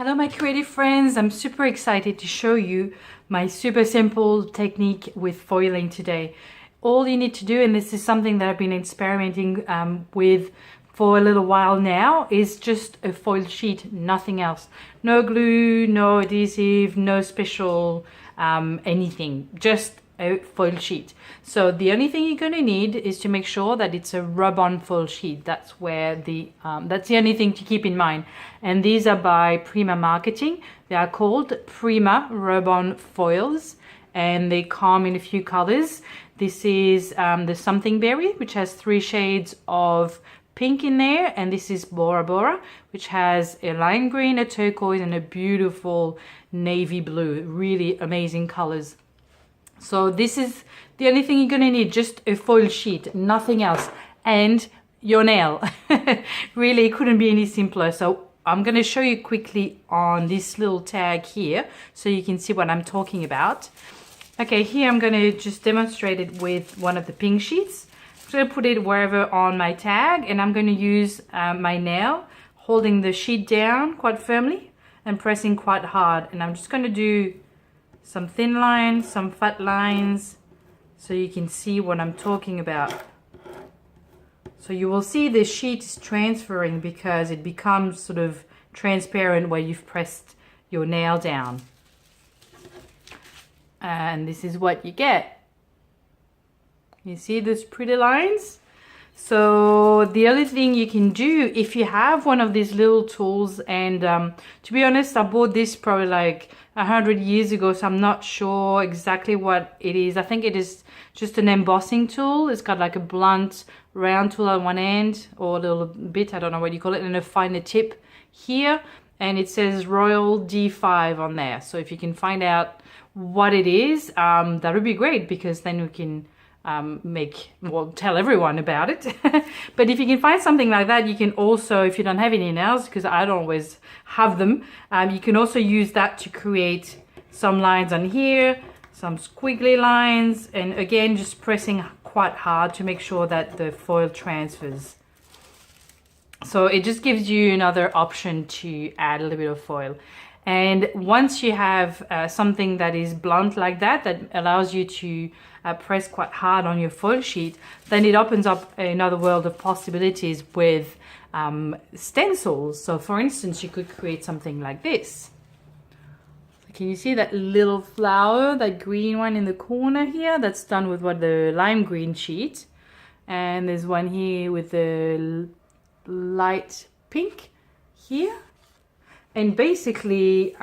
Hello my creative friends, I'm super excited to show you my super simple technique with foiling today. All you need to do, and this is something that I've been experimenting with for a little while now, is just a foil sheet, nothing else. No glue, no adhesive, no special anything, just a foil sheet. So the only thing you're going to need is to make sure that it's a rub-on foil sheet. That's the only thing to keep in mind. And these are by Prima Marketing. They are called Prima Rub-on Foils, and they come in a few colors. This is the Something Berry, which has 3 shades of pink in there, and this is Bora Bora, which has a lime green, a turquoise, and a beautiful navy blue. Really amazing colors. So this is the only thing you're going to need, just a foil sheet, nothing else, and your nail. Really, it couldn't be any simpler. So I'm going to show you quickly on this little tag here so you can see what I'm talking about. Okay, here I'm going to just demonstrate it with one of the pink sheets. I'm going to put it wherever on my tag, and I'm going to use my nail, holding the sheet down quite firmly and pressing quite hard. And I'm just going to do some thin lines, some fat lines, so you can see what I'm talking about. So you will see the sheet is transferring because it becomes sort of transparent where you've pressed your nail down. And this is what you get. You see those pretty lines? So the other thing you can do, if you have one of these little tools, and to be honest, I bought this probably like 100 years ago, so I'm not sure exactly what it is. I think it is just an embossing tool. It's got like a blunt round tool on one end, or a little bit, I don't know what you call it, and a finer tip here, and it says Royal D5 on there. So if you can find out what it is, that would be great, because then we can tell everyone about it. But if you can find something like that, you can also, if you don't have any nails, because I don't always have them, you can also use that to create some lines on here, some squiggly lines, and again just pressing quite hard to make sure that the foil transfers. So it just gives you another option to add a little bit of foil. And once you have something that is blunt like that, that allows you to press quite hard on your foil sheet, then it opens up another world of possibilities with stencils. So for instance, you could create something like this. So can you see that little flower, that green one in the corner here? That's done with the lime green sheet. And there's one here with the light pink here. And basically,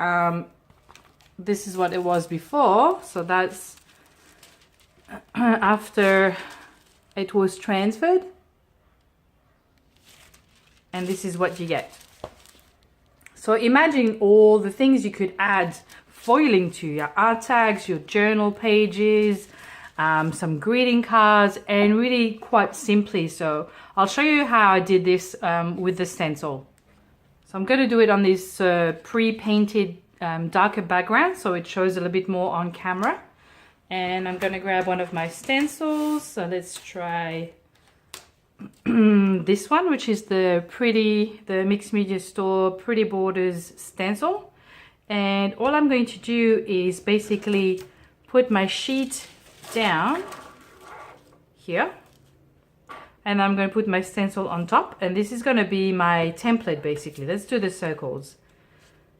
this is what it was before. So that's after it was transferred. And this is what you get. So imagine all the things you could add foiling to: your art tags, your journal pages, some greeting cards, and really quite simply. So I'll show you how I did this with the stencil. So I'm going to do it on this pre-painted darker background, so it shows a little bit more on camera. And I'm going to grab one of my stencils. So let's try this one, which is the Mixed Media Store Pretty Borders stencil. And all I'm going to do is basically put my sheet down here. And I'm going to put my stencil on top, and this is going to be my template basically. Let's do the circles.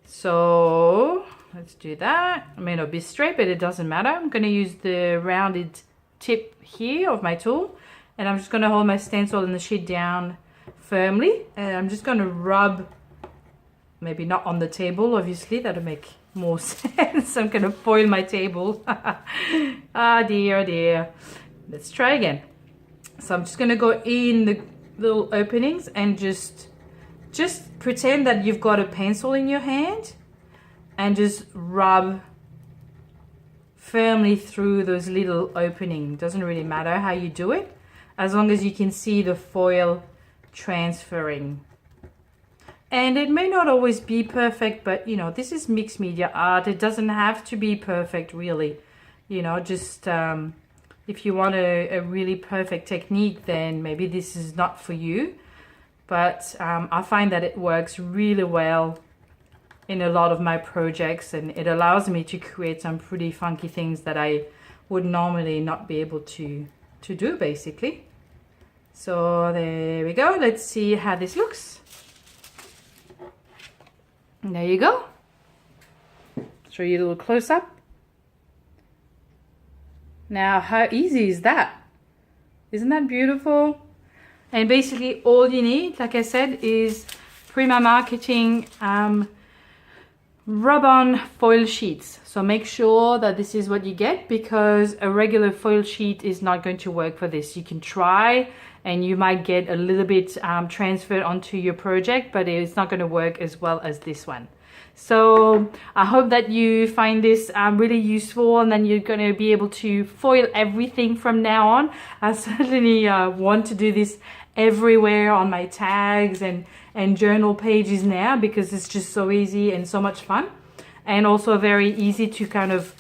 So let's do that. It may not be straight, but it doesn't matter. I'm going to use the rounded tip here of my tool, and I'm just going to hold my stencil and the sheet down firmly, and I'm just going to rub, maybe not on the table, obviously, that'll make more sense. I'm going to foil my table. Ah dear, oh dear. Let's try again. So I'm just going to go in the little openings and just pretend that you've got a pencil in your hand and just rub firmly through those little openings. Doesn't really matter how you do it, as long as you can see the foil transferring. And it may not always be perfect, but you know, this is mixed media art. It doesn't have to be perfect, really. You know, just if you want a really perfect technique, then maybe this is not for you. But I find that it works really well in a lot of my projects, and it allows me to create some pretty funky things that I would normally not be able to do, basically. So there we go. Let's see how this looks. And there you go. Show you a little close up. Now, how easy is that? Isn't that beautiful? And basically all you need, like I said, is Prima Marketing rub-on foil sheets. So make sure that this is what you get, because a regular foil sheet is not going to work for this. You can try and you might get a little bit transferred onto your project, but it's not going to work as well as this one. So I hope that you find this really useful, and then you're going to be able to foil everything from now on. I certainly want to do this everywhere on my tags and journal pages now, because it's just so easy and so much fun, and also very easy to kind of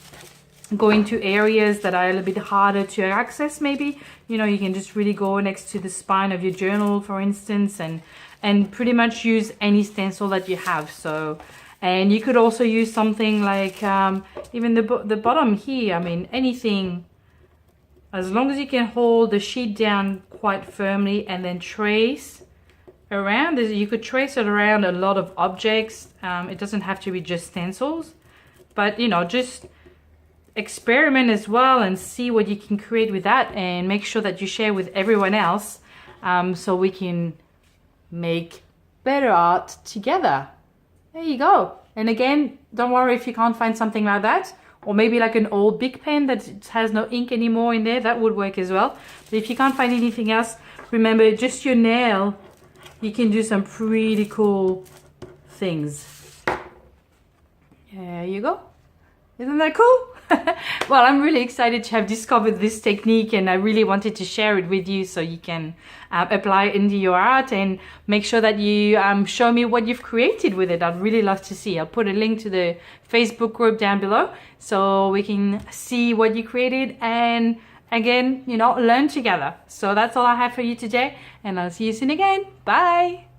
go into areas that are a little bit harder to access. Maybe, you know, you can just really go next to the spine of your journal, for instance, and pretty much use any stencil that you have. So, and you could also use something like even the bottom here. I mean, anything, as long as you can hold the sheet down quite firmly and then trace around. You could trace it around a lot of objects. It doesn't have to be just stencils, but you know, just experiment as well and see what you can create with that, and make sure that you share with everyone else, so we can make better art together. There you go. And again, don't worry if you can't find something like that, or maybe like an old Bic pen that has no ink anymore in there. That would work as well. But if you can't find anything else, remember, just your nail, you can do some pretty cool things. There you go. Isn't that cool? Well, I'm really excited to have discovered this technique, and I really wanted to share it with you so you can apply it into your art, and make sure that you show me what you've created with it. I'd really love to see. I'll put a link to the Facebook group down below so we can see what you created, and again, you know, learn together. So that's all I have for you today, and I'll see you soon again. Bye.